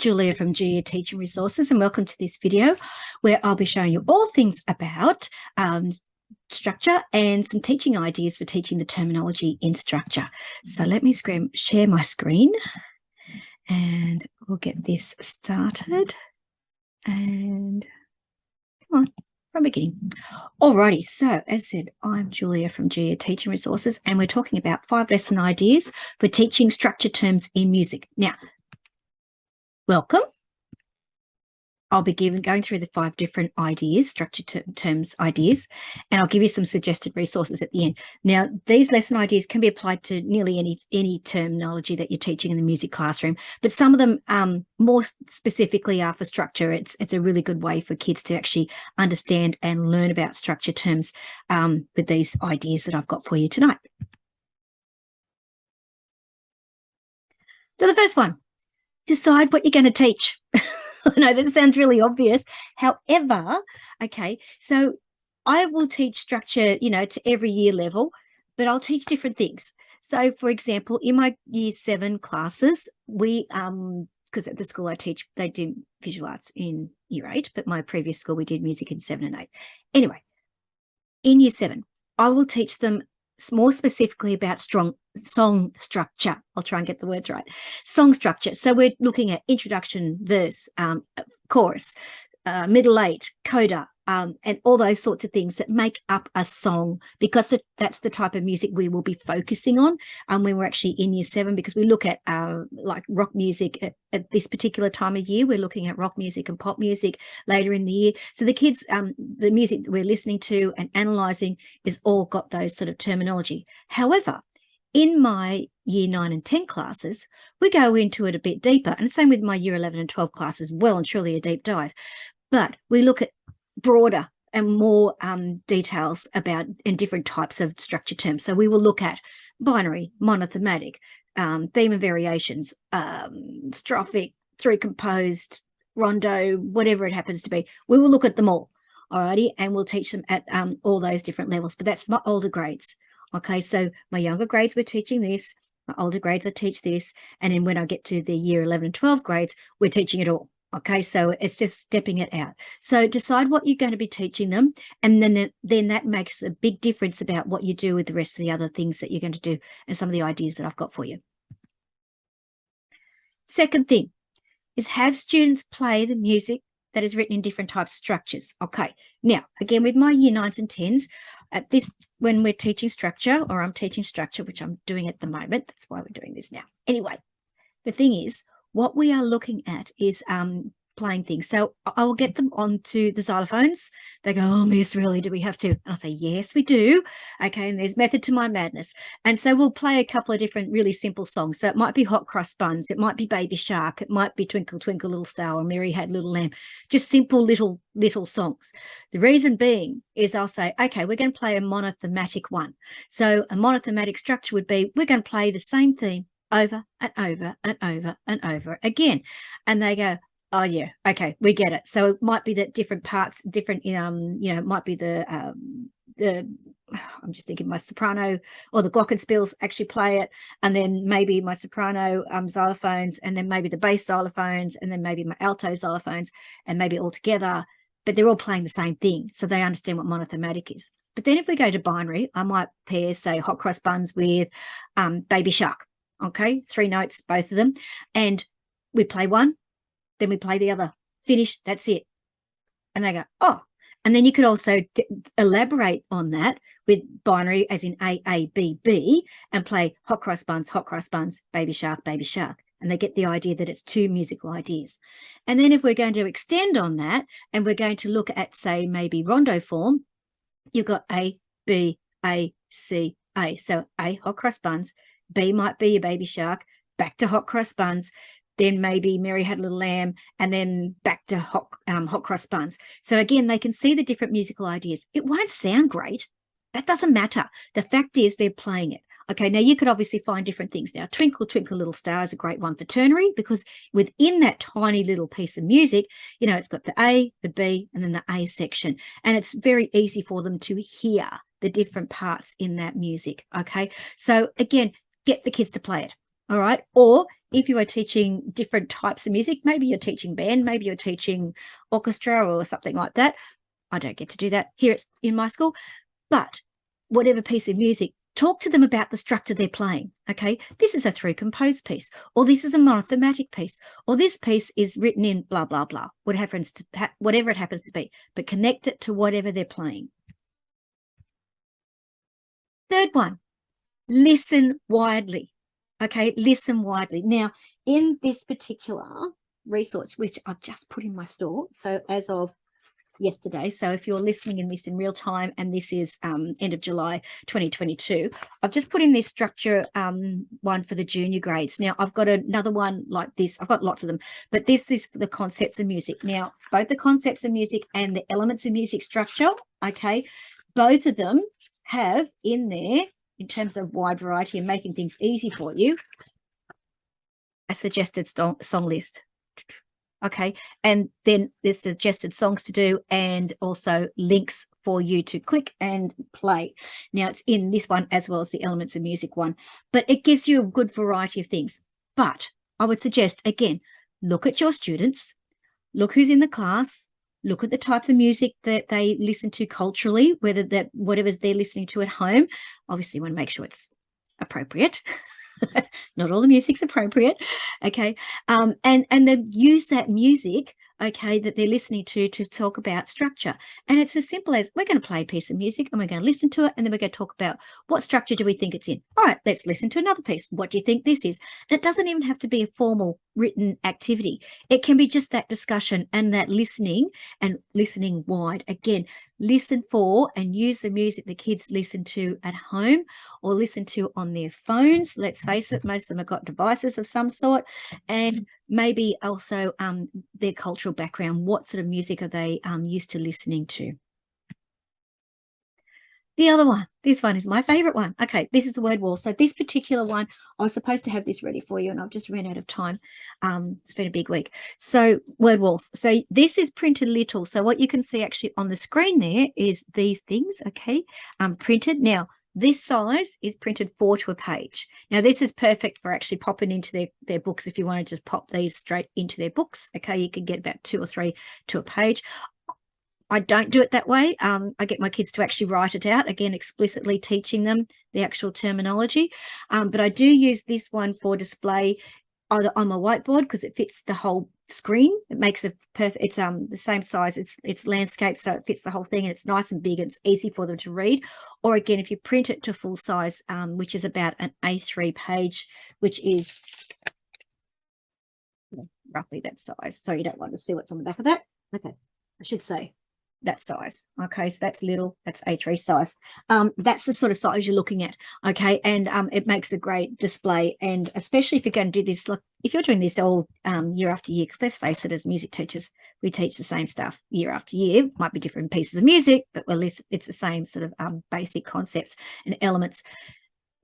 Julia from Julia Teaching Resources, and welcome to this video where I'll be showing you all things about structure and some teaching ideas for teaching the terminology in structure. So let me share my screen and we'll get this started. And come on, from beginning. Alrighty, so as said, I'm Julia from Julia Teaching Resources, and we're talking about 5 lesson ideas for teaching structure terms in music. Now, welcome. I'll be going through the 5 different ideas, structure terms ideas, and I'll give you some suggested resources at the end. Now, these lesson ideas can be applied to nearly any terminology that you're teaching in the music classroom, but some of them more specifically are for structure. It's a really good way for kids to actually understand and learn about structure terms with these ideas that I've got for you tonight. So the first one, decide what you're going to teach. I know that sounds really obvious. However, okay, so I will teach structure, to every year level, but I'll teach different things. So, for example, in my year 7 classes, we, because at the school I teach, they do visual arts in year 8, but my previous school, we did music in 7 and 8. Anyway, in year 7, I will teach them more specifically about song structure. I'll try and get the words right. Song structure. So we're looking at introduction, verse, chorus, middle 8, coda, and all those sorts of things that make up a song, because that's the type of music we will be focusing on when we're actually in year 7, because we look at like rock music at this particular time of year. We're looking at rock music and pop music later in the year. So the kids, the music that we're listening to and analysing is all got those sort of terminology. However, in my year 9 and 10 classes, we go into it a bit deeper, and same with my year 11 and 12 classes, well and truly a deep dive. But we look at broader and more details about in different types of structure terms. So we will look at binary, monothematic, theme and variations, strophic, 3 composed, rondo, whatever it happens to be. We will look at them all, alrighty, and we'll teach them at all those different levels. But that's my older grades. Okay, so my younger grades, we're teaching this. My older grades, I teach this. And then when I get to the year 11 and 12 grades, we're teaching it all. Okay, so it's just stepping it out. So decide what you're going to be teaching them, and then that makes a big difference about what you do with the rest of the other things that you're going to do and some of the ideas that I've got for you. Second thing is have students play the music that is written in different types of structures. Okay, now, again, with my year 9s and 10s, when we're teaching structure, or I'm teaching structure, which I'm doing at the moment, that's why we're doing this now. Anyway, the thing is, what we are looking at is playing things. So I will get them onto the xylophones. They go, "Oh, Miss, really, do we have to?" And I'll say, "Yes, we do." Okay, and there's method to my madness. And so we'll play a couple of different really simple songs. So it might be Hot Cross Buns, it might be Baby Shark, it might be Twinkle Twinkle Little Star, or Mary Had Little Lamb, just simple little songs. The reason being is I'll say, okay, we're going to play a monothematic one. So a monothematic structure would be, we're going to play the same theme over and over and over and over again. And they go, "Oh yeah, okay, we get it." So it might be that different parts, different, it might be the I'm just thinking my soprano or the glockenspiels actually play it, and then maybe my soprano xylophones, and then maybe the bass xylophones, and then maybe my alto xylophones, and maybe all together, but they're all playing the same thing, so they understand what monothematic is. But then if we go to binary, I might pair, say, Hot Cross Buns with Baby Shark. Okay, 3 notes, both of them, and we play one, then we play the other, finish, that's it. And they go, "Oh." And then you could also elaborate on that with binary, as in A, A, B, B, and play Hot Cross Buns, Baby Shark, Baby Shark. And they get the idea that it's 2 musical ideas. And then if we're going to extend on that, and we're going to look at, say, maybe rondo form, you've got A, B, A, C, A. So A, Hot Cross Buns, B might be your Baby Shark, back to Hot Cross Buns, then maybe Mary Had a Little Lamb, and then back to Hot Cross Buns. So again, they can see the different musical ideas. It won't sound great. That doesn't matter. The fact is they're playing it. Okay, now you could obviously find different things. Now, Twinkle Twinkle Little Star is a great one for ternary, because within that tiny little piece of music, it's got the A, the B, and then the A section. And it's very easy for them to hear the different parts in that music. Okay, so again, get the kids to play it. All right, or if you are teaching different types of music, maybe you're teaching band, maybe you're teaching orchestra or something like that. I don't get to do that here in my school, but whatever piece of music, talk to them about the structure they're playing. Okay, this is a through composed piece, or this is a monothematic piece, or this piece is written in blah, blah, blah, whatever it happens to be, but connect it to whatever they're playing. Third one, listen widely. Okay, listen widely. Now, in this particular resource, which I've just put in my store, so as of yesterday, so if you're listening in this in real time, and this is end of July 2022, I've just put in this structure one for the junior grades. Now I've got another one like this. I've got lots of them, but this is for the concepts of music. Now both the concepts of music and the elements of music structure, okay, both of them have in there, in terms of wide variety and making things easy for you, a suggested song list. Okay, and then there's suggested songs to do, and also links for you to click and play. Now it's in this one as well as the elements of music one, but it gives you a good variety of things. But I would suggest, again, look at your students, look who's in the class, look at the type of music that they listen to culturally, whether that whatever they're listening to at home. Obviously you want to make sure it's appropriate. Not all the music's appropriate, okay, and then use that music, okay, that they're listening to talk about structure. And it's as simple as, we're going to play a piece of music and we're going to listen to it, and then we're going to talk about what structure do we think it's in. All right, let's listen to another piece. What do you think this is? And it doesn't even have to be a formal written activity. It can be just that discussion and that listening, and listening wide. Again, listen for and use the music the kids listen to at home or listen to on their phones. Let's face it, most of them have got devices of some sort, and maybe also their cultural background. What sort of music are they used to listening to? The other one, this one is my favorite one. Okay, this is the word wall. So this particular one, I was supposed to have this ready for you, and I've just ran out of time. It's been a big week. So word walls. So this is printed little. So what you can see actually on the screen there is these things, okay, printed. Now, this size is printed 4 to a page. Now, this is perfect for actually popping into their books if you want to just pop these straight into their books. Okay, you can get about 2 or 3 to a page. I don't do it that way. I get my kids to actually write it out, again, explicitly teaching them the actual terminology. But I do use this one for display either on my whiteboard because it fits the whole screen. It makes a perfect, it's the same size, it's landscape, so it fits the whole thing, and it's nice and big. It's easy for them to read. Or again, if you print it to full size, which is about an A3 page, which is roughly that size. So you don't want to see what's on the back of that. Okay, I should say that size. Okay, so that's little, that's A3 size. That's the sort of size you're looking at. Okay, and it makes a great display. And especially if you're going to do this, like if you're doing this all year after year, because let's face it, as music teachers, we teach the same stuff year after year. Might be different pieces of music, but well, it's the same sort of basic concepts and elements.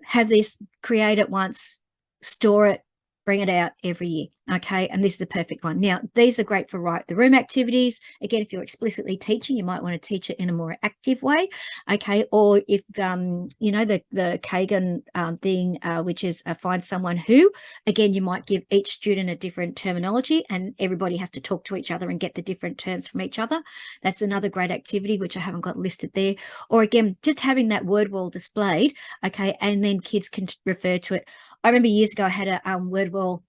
Have this, create it once, store it, bring it out every year. Okay, and this is a perfect one. Now, these are great for write the room activities. Again, if you're explicitly teaching, you might want to teach it in a more active way. Okay, or if you know, the Kagan thing, which is find someone who, again, you might give each student a different terminology, and everybody has to talk to each other and get the different terms from each other. That's another great activity which I haven't got listed there. Or again, just having that word wall displayed, okay, and then kids can refer to it. I remember years ago I had a word wall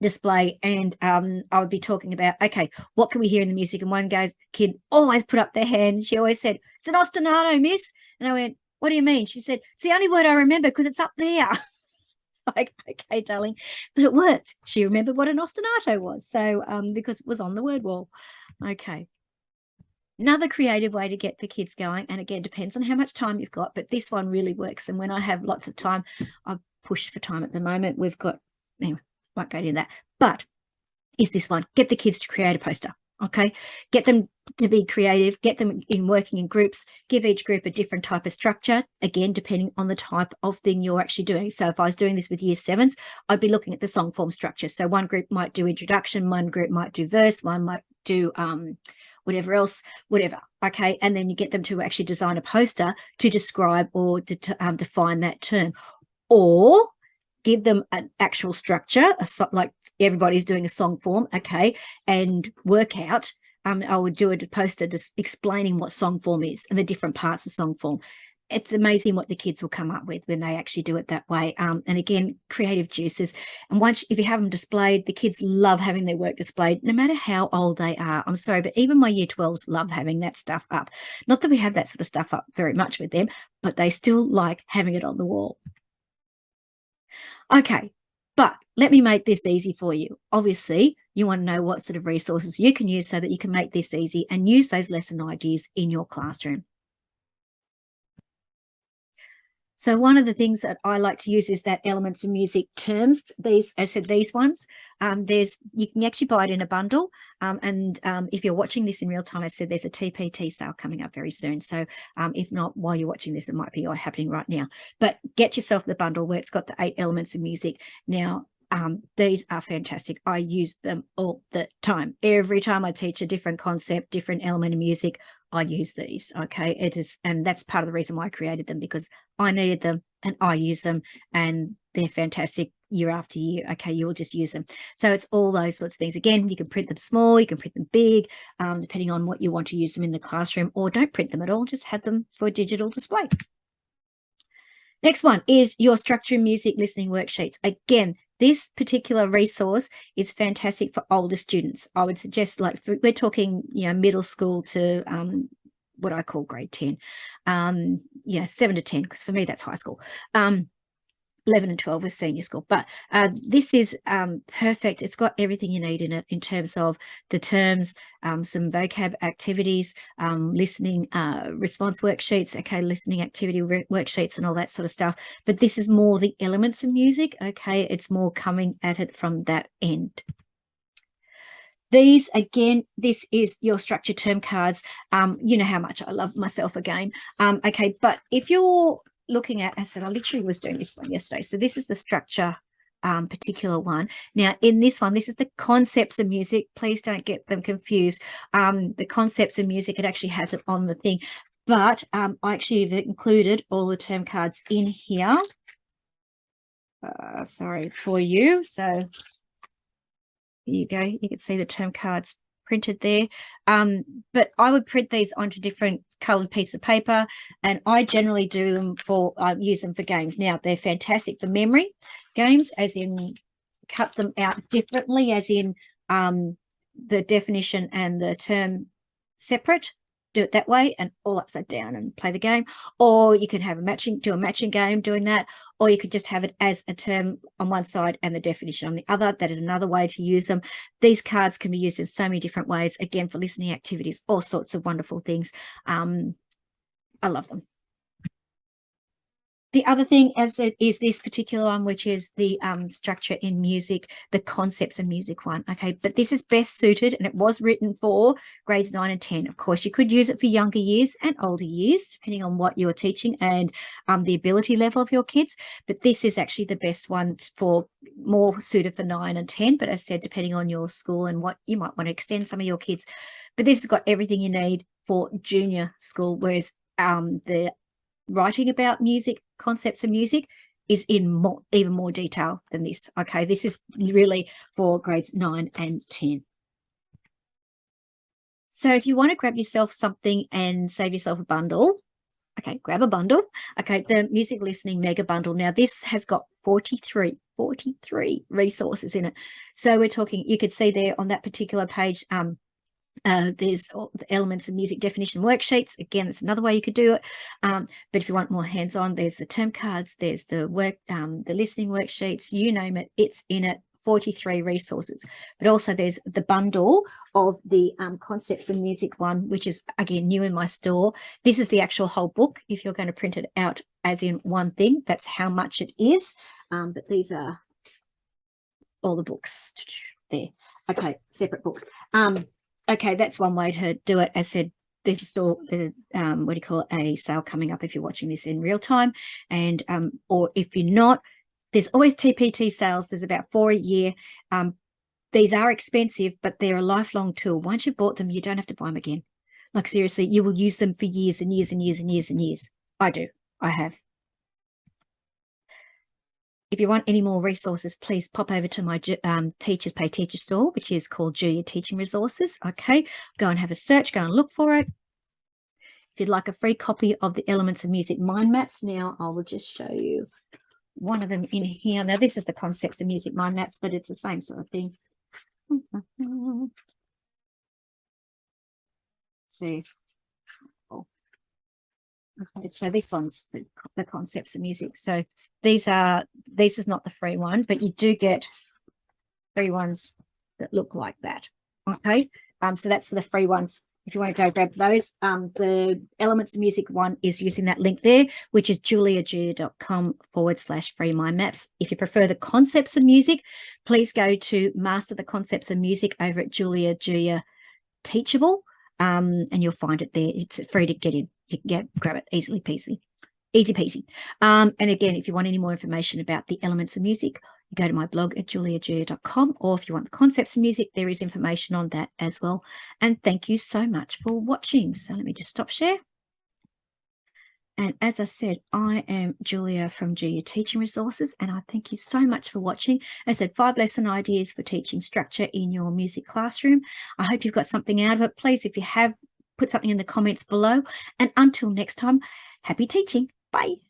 display, and I would be talking about, okay, what can we hear in the music? And one kid always put up their hand. She always said, "It's an ostinato, miss." And I went, "What do you mean?" She said, "It's the only word I remember because it's up there." It's like, okay, darling, but it worked. She remembered what an ostinato was. So because it was on the word wall. Okay. Another creative way to get the kids going, and again, depends on how much time you've got, but this one really works. And when I have lots of time, I've pushed for time at the moment. We've got, anyway, won't go into that, but is this one. Get the kids to create a poster. Okay, get them to be creative, get them in working in groups, give each group a different type of structure, again, depending on the type of thing you're actually doing. So if I was doing this with year 7s, I'd be looking at the song form structure. So one group might do introduction, one group might do verse, one might do whatever else, whatever. Okay, and then you get them to actually design a poster to describe or to define that term. Or give them an actual structure, like everybody's doing a song form, okay, and work out. I would do a poster just explaining what song form is and the different parts of song form. It's amazing what the kids will come up with when they actually do it that way. And again, creative juices. And once, if you have them displayed, the kids love having their work displayed, no matter how old they are. I'm sorry, but even my year 12s love having that stuff up. Not that we have that sort of stuff up very much with them, but they still like having it on the wall. Okay, but let me make this easy for you. Obviously, you want to know what sort of resources you can use so that you can make this easy and use those lesson ideas in your classroom. So one of the things that I like to use is that Elements of Music terms. These, I said, these ones. You can actually buy it in a bundle. If you're watching this in real time, I said there's a TPT sale coming up very soon. So if not, while you're watching this, it might be happening right now. But get yourself the bundle where it's got the 8 elements of music. Now, these are fantastic. I use them all the time. Every time I teach a different concept, different element of music, I use these. Okay, it is, and that's part of the reason why I created them, because I needed them and I use them, and they're fantastic year after year. Okay, you'll just use them. So it's all those sorts of things. Again, you can print them small, you can print them big, depending on what you want to use them in the classroom, or don't print them at all, just have them for digital display. Next one is your structure and music listening worksheets. Again, this particular resource is fantastic for older students. I would suggest, like, we're talking, middle school to what I call grade 10, 7 to 10, because for me that's high school. 11 and 12 is senior school, but this is perfect. It's got everything you need in it in terms of the terms, some vocab activities, listening response worksheets, okay, listening activity worksheets and all that sort of stuff. But this is more the elements of music, okay? It's more coming at it from that end. These, again, this is your structure term cards. You know how much I love myself a game. Okay, but if you're looking at, I said I literally was doing this one yesterday. So this is the structure particular one. Now in this one, this is the concepts of music. Please don't get them confused. The concepts of music, it actually has it on the thing, but I actually have included all the term cards in here. Sorry for you. So here you go. You can see the term cards printed there, but I would print these onto different colored piece of paper, and I generally do them for use them for games. Now they're fantastic for memory games, as in cut them out differently, as in the definition and the term separate, do it that way and all upside down and play the game. Or you can have do a matching game doing that, or you could just have it as a term on one side and the definition on the other. That is another way to use them. These cards can be used in so many different ways, again, for listening activities, all sorts of wonderful things. I love them. The other thing is this particular one, which is the structure in music, the concepts of music one. Okay, but this is best suited, and it was written for grades 9 and 10. Of course, you could use it for younger years and older years, depending on what you're teaching and the ability level of your kids. But this is actually the best one for more suited for 9 and 10. But as I said, depending on your school and what you might want to extend some of your kids. But this has got everything you need for junior school, whereas the writing about music, concepts of music, is in even more detail than this. Okay, this is really for grades 9 and 10. So if you want to grab yourself something and save yourself a bundle, okay, grab a bundle. Okay, the music listening mega bundle. Now this has got 43 resources in it. So we're talking, you could see there on that particular page, there's all the elements of music definition worksheets. Again, that's another way you could do it. But if you want more hands-on, there's the term cards, there's the the listening worksheets, you name it, it's in it. 43 resources. But also there's the bundle of the concepts of music one, which is again new in my store. This is the actual whole book. If you're going to print it out as in one thing, that's how much it is. But these are all the books there. Okay, separate books. Okay, that's one way to do it. As I said, there's a store, a sale coming up if you're watching this in real time. And or if you're not, there's always TPT sales. There's about 4 a year. These are expensive, but they're a lifelong tool. Once you've bought them, you don't have to buy them again. Like seriously, you will use them for years and years and years and years and years. I do. I have. If you want any more resources, please pop over to my Teachers Pay Teacher store, which is called Julia Teaching Resources. Okay, go and have a search, go and look for it. If you'd like a free copy of the Elements of Music mind maps, now I will just show you one of them in here. Now, this is the Concepts of Music mind maps, but it's the same sort of thing. See. Okay, so this one's the Concepts of Music. So this is not the free one, but you do get free ones that look like that. Okay, so that's for the free ones. If you want to go grab those, the Elements of Music one is using that link there, which is juliajulia.com/free mind maps. If you prefer the Concepts of Music, please go to Master the Concepts of Music over at Julia Teachable, and you'll find it there. It's free to get in. You can grab it easy peasy. And again, if you want any more information about the Elements of Music, you go to my blog at juliajulia.com, or if you want the Concepts of Music, there is information on that as well. And thank you so much for watching. So let me just stop share. And as I said, I am Julia from Julia Teaching Resources, and I thank you so much for watching. As I said, 5 lesson ideas for teaching structure in your music classroom. I hope you've got something out of it. Please, if you have, put something in the comments below. And until next time, happy teaching. Bye.